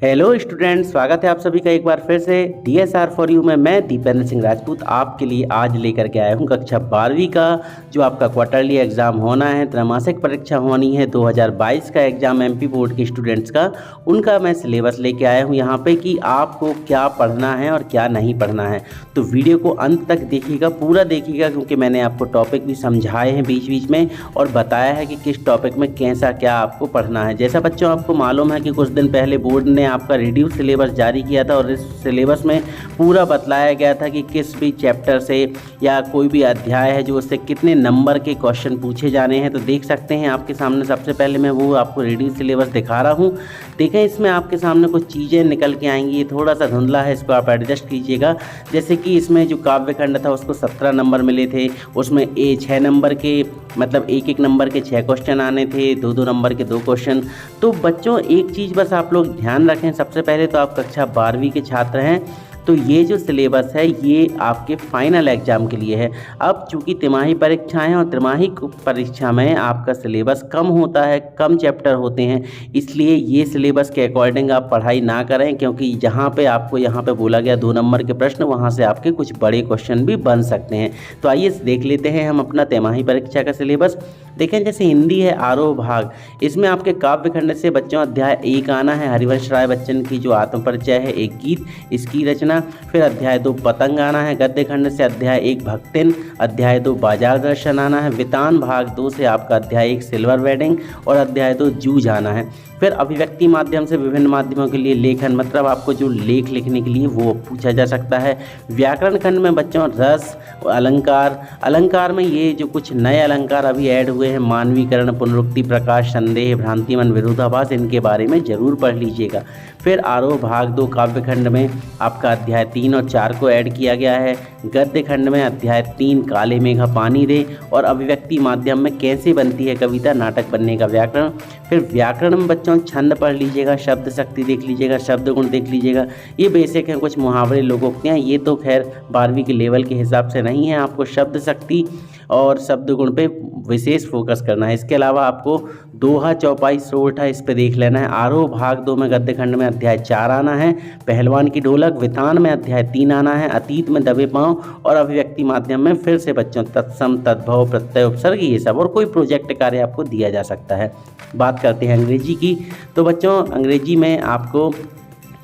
Hello student, स्वागत है आप सभी का एक बार फिर से DSR फॉर यू में। मैं दीपेंद्र सिंह राजपूत आपके लिए आज लेकर के आया हूं कक्षा 12वीं का जो आपका क्वार्टरली एग्ज़ाम होना है, त्रैमासिक परीक्षा होनी है 2022 का एग्ज़ाम MP बोर्ड के स्टूडेंट्स का, उनका मैं सिलेबस लेके आया हूं यहाँ पे कि आपको क्या पढ़ना है और क्या नहीं पढ़ना है। तो वीडियो को अंत तक देखिएगा, पूरा देखिएगा, क्योंकि मैंने आपको टॉपिक भी समझाए हैं बीच बीच में और बताया है कि किस टॉपिक में कैसा क्या आपको पढ़ना है। जैसा बच्चों आपको मालूम है कि कुछ दिन पहले बोर्ड ने आपका रिड्यूस सिलेबस जारी किया था और इस सिलेबस में पूरा बतलाया गया था कि किस भी चैप्टर से या कोई भी अध्याय है जो उससे कितने नंबर के क्वेश्चन पूछे जाने हैं। तो देख सकते हैं आपके सामने, सबसे पहले मैं वो आपको रिड्यूस सिलेबस दिखा रहा हूँ। देखें, इसमें आपके सामने कुछ चीज़ें निकल के आएंगी, ये थोड़ा सा धुंधला है, इसको आप एडजस्ट कीजिएगा। जैसे कि इसमें जो काव्य खंड था उसको 17 नंबर मिले थे, उसमें 6 नंबर के मतलब एक नंबर के 6 क्वेश्चन आने थे, 2 नंबर के 2 क्वेश्चन। तो बच्चों एक चीज़ बस आप लोग ध्यान रखें, सबसे पहले तो आप कक्षा 12वीं के छात्र हैं, तो ये जो सिलेबस है ये आपके फाइनल एग्ज़ाम के लिए है। अब चूँकि तिमाही परीक्षाएं और तिमाही परीक्षा में आपका सिलेबस कम होता है, कम चैप्टर होते हैं, इसलिए ये सिलेबस के अकॉर्डिंग आप पढ़ाई ना करें, क्योंकि जहाँ पे आपको यहाँ पे बोला गया 2 नंबर के प्रश्न, वहाँ से आपके कुछ बड़े क्वेश्चन भी बन सकते हैं। तो आइए देख लेते हैं हम अपना तिमाही परीक्षा का सिलेबस। देखें, जैसे हिंदी है आरोह भाग, इसमें आपके काव्य खंड से बच्चों अध्याय 1 आना है, हरिवंश राय बच्चन की जो आत्मपरिचय है, एक गीत, इसकी रचना। फिर अध्याय 2 पतंग आना है, गद्य खंड से अध्याय 1 भक्तिन, अध्याय 2 बाजार दर्शन आना है, वितान भाग 2 से आपका अध्याय 1 सिल्वर वेडिंग और अध्याय 2 जूझ आना है। फिर अभिव्यक्ति माध्यम से विभिन्न माध्यमों के लिए लेखन, मतलब आपको जो लेख लिखने के लिए वो पूछा जा सकता है। व्याकरण खंड में बच्चों रस, अलंकार, अलंकार में ये जो कुछ नए अलंकार अभी ऐड हुए हैं, मानवीकरण, पुनरुक्ति, प्रकाश, संदेह, भ्रांतिमन, विरोधाभास, इनके बारे में जरूर पढ़ लीजिएगा। फिर आरोह भाग 2 काव्य खंड में आपका अध्याय 3 और 4 को ऐड किया गया है। गद्य खंड में अध्याय 3 काले मेघा पानी दे और अभिव्यक्ति माध्यम में कैसे बनती है कविता, नाटक बनने का व्याकरण। फिर व्याकरण में बच्चों छंद पढ़ लीजिएगा, शब्द शक्ति देख लीजिएगा, शब्द गुण देख लीजिएगा, ये बेसिक हैं, कुछ मुहावरे, लोकोक्तियाँ, ये तो खैर 12वीं के लेवल के हिसाब से नहीं है, आपको शब्द शक्ति और शब्द गुण पे विशेष फोकस करना है। इसके अलावा आपको दोहा, चौपाई, सोरठा, इस पे देख लेना है। आरोह भाग 2 में गद्य खंड में अध्याय 4 आना है, पहलवान की ढोलक, वितान में अध्याय 3 आना है, अतीत में दबे पाँव और अभिव्यक्ति माध्यम में फिर से बच्चों तत्सम, तद्भव, प्रत्यय, उपसर्ग, ये सब, और कोई प्रोजेक्ट कार्य आपको दिया जा सकता है। बात करते हैं अंग्रेजी की, तो बच्चों अंग्रेजी में आपको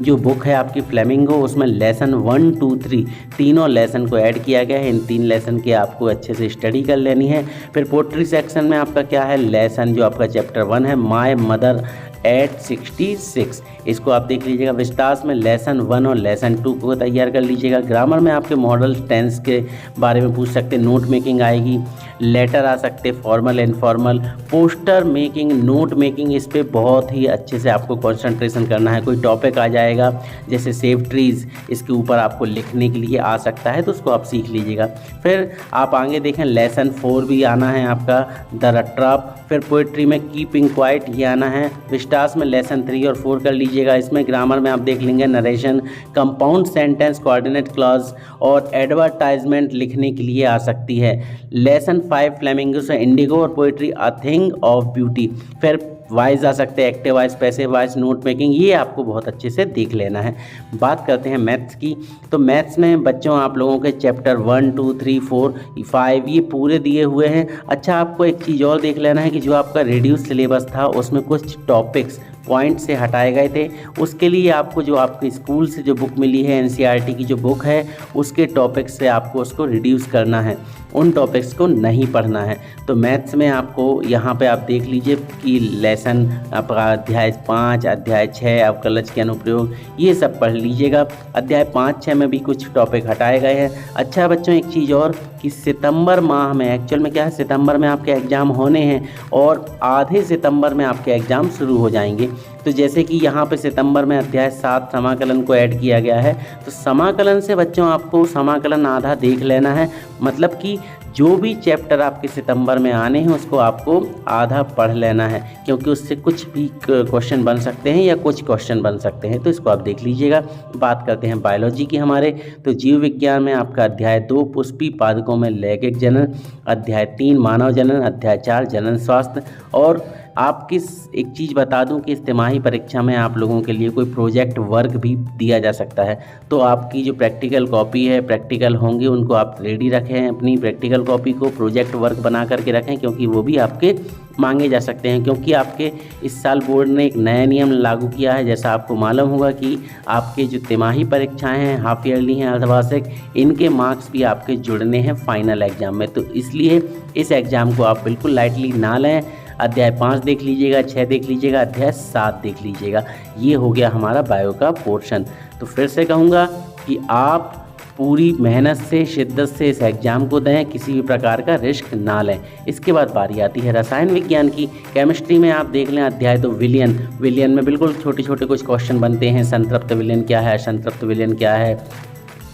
जो बुक है आपकी फ्लेमिंगो, उसमें लेसन 1, 2, 3 तीनों लेसन को ऐड किया गया है। इन 3 लेसन की आपको अच्छे से स्टडी कर लेनी है। फिर पोट्री सेक्शन में आपका क्या है, लेसन जो आपका चैप्टर 1 है, माय मदर एट 66, इसको आप देख लीजिएगा। विस्तास में लेसन 1 और लेसन 2 को तैयार कर लीजिएगा। ग्रामर में आपके मॉडल टेंस के बारे में पूछ सकते हैं, नोट मेकिंग आएगी, लेटर आ सकते, formal, informal, poster making, note making, इस पर बहुत ही अच्छे से आपको कंसंट्रेशन करना है। कोई टॉपिक आ जाएगा जैसे सेव ट्रीज, इसके ऊपर आपको लिखने के लिए आ सकता है, तो उसको आप सीख लीजिएगा। फिर आप आगे देखें, लेसन 4 भी आना है आपका, द रट्राप। फिर पोइट्री में कीपिंग क्वाइट, ये आना है। विस्टास में लेसन 3 और 4 कर लीजिएगा। इसमें ग्रामर में आप देख लेंगे narration, compound sentence, coordinate clause और एडवर्टाइजमेंट लिखने के लिए आ सकती है। लेसन 5 फ्लेमिंगो से इंडिगो और poetry a thing of beauty. फिर वाइज आ सकते हैं, active voice, passive wise, note making, ये आपको बहुत अच्छे से देख लेना है। बात करते हैं मैथ्स की, तो मैथ्स में बच्चों आप लोगों के चैप्टर 1, 2, 3, 4, 5 ये पूरे दिए हुए हैं। अच्छा, आपको एक चीज़ और देख लेना है कि जो आपका रिड्यूस सिलेबस था उसमें कुछ टॉपिक्स पॉइंट से हटाए गए थे, उसके लिए आपको जो आपके स्कूल से जो बुक मिली है, NCERT की जो बुक है, उसके टॉपिक्स से आपको उसको रिड्यूस करना है, उन टॉपिक्स को नहीं पढ़ना है। तो मैथ्स में आपको यहाँ पे आप देख लीजिए कि लेसन आपका अध्याय 5, अध्याय 6 आपका लच के अनुप्रयोग, ये सब पढ़ लीजिएगा। अध्याय 5, 6 में भी कुछ टॉपिक हटाए गए हैं। अच्छा बच्चों, एक चीज़ और कि सितंबर माह में एक्चुअल में क्या है, सितंबर में आपके एग्ज़ाम होने हैं और आधे सितंबर में आपके एग्ज़ाम शुरू हो जाएंगे। तो जैसे कि यहाँ पे सितंबर में अध्याय 7 समाकलन को ऐड किया गया है, तो समाकलन से बच्चों आपको समाकलन आधा देख लेना है, मतलब कि जो भी चैप्टर आपके सितंबर में आने हैं उसको आपको आधा पढ़ लेना है, क्योंकि उससे कुछ भी क्वेश्चन बन सकते हैं या कुछ क्वेश्चन बन सकते हैं, तो इसको आप देख लीजिएगा। बात करते हैं बायोलॉजी की हमारे, तो जीव विज्ञान में आपका अध्याय 2 पुष्पी पादकों में लैंगिक जनन, अध्याय 3 मानव जनन, अध्याय 4 जनन स्वास्थ्य और एक चीज़ बता दूं कि इस तिमाही परीक्षा में आप लोगों के लिए कोई प्रोजेक्ट वर्क भी दिया जा सकता है। तो आपकी जो प्रैक्टिकल कॉपी है, प्रैक्टिकल होंगे, उनको आप रेडी रखें, अपनी प्रैक्टिकल कॉपी को प्रोजेक्ट वर्क बना करके रखें, क्योंकि वो भी आपके मांगे जा सकते हैं। क्योंकि आपके इस साल बोर्ड ने एक नया नियम लागू किया है। जैसा आपको मालूम होगा कि आपके जो तिमाही परीक्षाएं हैं, हाफ ईयरली हैं, अर्धवार्षिक, इनके मार्क्स भी आपके जुड़ने हैं फाइनल एग्ज़ाम में। तो इसलिए इस एग्ज़ाम को आप बिल्कुल लाइटली ना लें। अध्याय 5 देख लीजिएगा, 6 देख लीजिएगा, अध्याय 7 देख लीजिएगा। ये हो गया हमारा बायो का पोर्शन। तो फिर से कहूँगा कि आप पूरी मेहनत से, शिद्दत से इस एग्ज़ाम को दें, किसी भी प्रकार का रिस्क ना लें। इसके बाद बारी आती है रसायन विज्ञान की। केमिस्ट्री में आप देख लें अध्याय 2 विलयन में बिल्कुल छोटे छोटे कुछ क्वेश्चन बनते हैं। संतृप्त विलयन क्या है, असंतृप्त विलयन क्या है,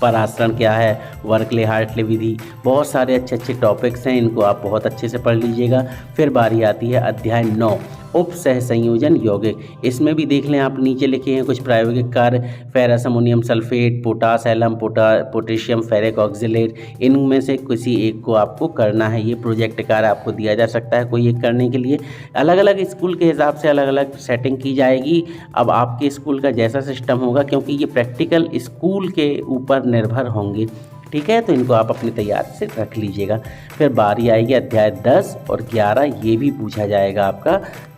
परासरण क्या है, वर्कले हार्टले विधि, बहुत सारे अच्छे अच्छे टॉपिक्स हैं, इनको आप बहुत अच्छे से पढ़ लीजिएगा। फिर बारी आती है अध्याय 9 उप सह संयोजन यौगिक। इसमें भी देख लें आप, नीचे लिखे हैं कुछ प्रायोगिक कार्य, ferrous ammonium sulphate, potash alum, potassium ferric oxalate, इनमें से किसी एक को आपको करना है। ये प्रोजेक्ट कार्य आपको दिया जा सकता है कोई एक करने के लिए। अलग अलग स्कूल के हिसाब से अलग अलग सेटिंग की जाएगी। अब आपके स्कूल का जैसा सिस्टम होगा, क्योंकि ये प्रैक्टिकल स्कूल के ऊपर निर्भर होंगे, ठीक है। तो इनको आप अपनी तैयारी से रख लीजिएगा। फिर बारी आएगी अध्याय 10 और 11, ये भी पूछा जाएगा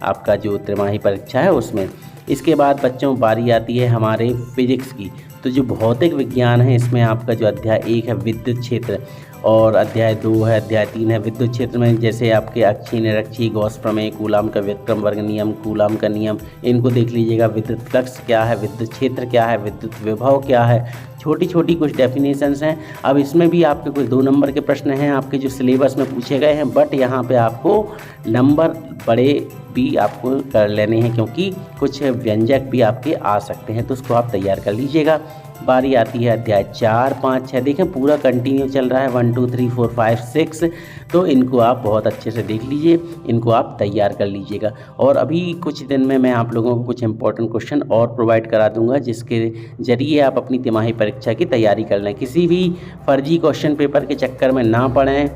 आपका जो त्रिमाही परीक्षा है उसमें। इसके बाद बच्चों बारी आती है हमारे फिजिक्स की। तो जो भौतिक विज्ञान है, इसमें आपका जो अध्याय 1 है विद्युत क्षेत्र, और अध्याय 2 है, अध्याय 3 है विद्युत क्षेत्र में जैसे आपके अक्षीय निरक्षीय, गॉस प्रमेय, कूलाम का व्युत्क्रम वर्ग नियम, कूलाम का नियम, इनको देख लीजिएगा। विद्युत फ्लक्स क्या है, विद्युत क्षेत्र क्या है, विद्युत विभव क्या है, छोटी छोटी कुछ डेफिनेशंस हैं। अब इसमें भी आपके कुछ 2 नंबर के प्रश्न हैं आपके जो सिलेबस में पूछे गए हैं, बट यहाँ पे आपको नंबर बड़े भी आपको कर लेने हैं, क्योंकि कुछ व्यंजक भी आपके आ सकते हैं, तो उसको आप तैयार कर लीजिएगा। बारी आती है अध्याय 4, 5, 6, देखें पूरा कंटिन्यू चल रहा है, 1, 2, 3, 4, 5, 6। तो इनको आप बहुत अच्छे से देख लीजिए, इनको आप तैयार कर लीजिएगा। और अभी कुछ दिन में मैं आप लोगों को कुछ इंपॉर्टेंट क्वेश्चन और प्रोवाइड करा दूंगा, जिसके ज़रिए आप अपनी तिमाही परीक्षा की तैयारी कर लें। किसी भी फर्जी क्वेश्चन पेपर के चक्कर में ना पड़ें।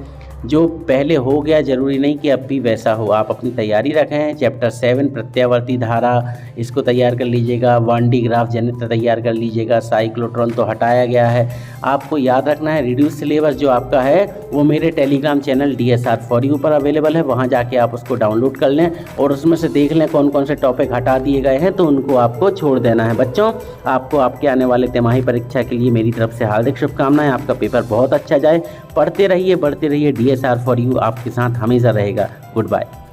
जो पहले हो गया ज़रूरी नहीं कि अब भी वैसा हो। आप अपनी तैयारी रखें। चैप्टर 7 प्रत्यावर्ती धारा, इसको तैयार कर लीजिएगा। 1D ग्राफ जनित्र तैयार कर लीजिएगा। साइक्लोट्रॉन तो हटाया गया है। आपको याद रखना है रिड्यूस सिलेबस जो आपका है वो मेरे Telegram channel DSR for you पर अवेलेबल है। वहाँ जाके आप उसको डाउनलोड कर लें और उसमें से देख लें कौन कौन से टॉपिक हटा दिए गए हैं, तो उनको आपको छोड़ देना है। बच्चों, आपको आपके आने वाले तिमाही परीक्षा के लिए मेरी तरफ से हार्दिक शुभकामनाएं। आपका पेपर बहुत अच्छा जाए। पढ़ते रहिए, बढ़ते रहिए। DSR for you आपके साथ हमेशा रहेगा। Good bye.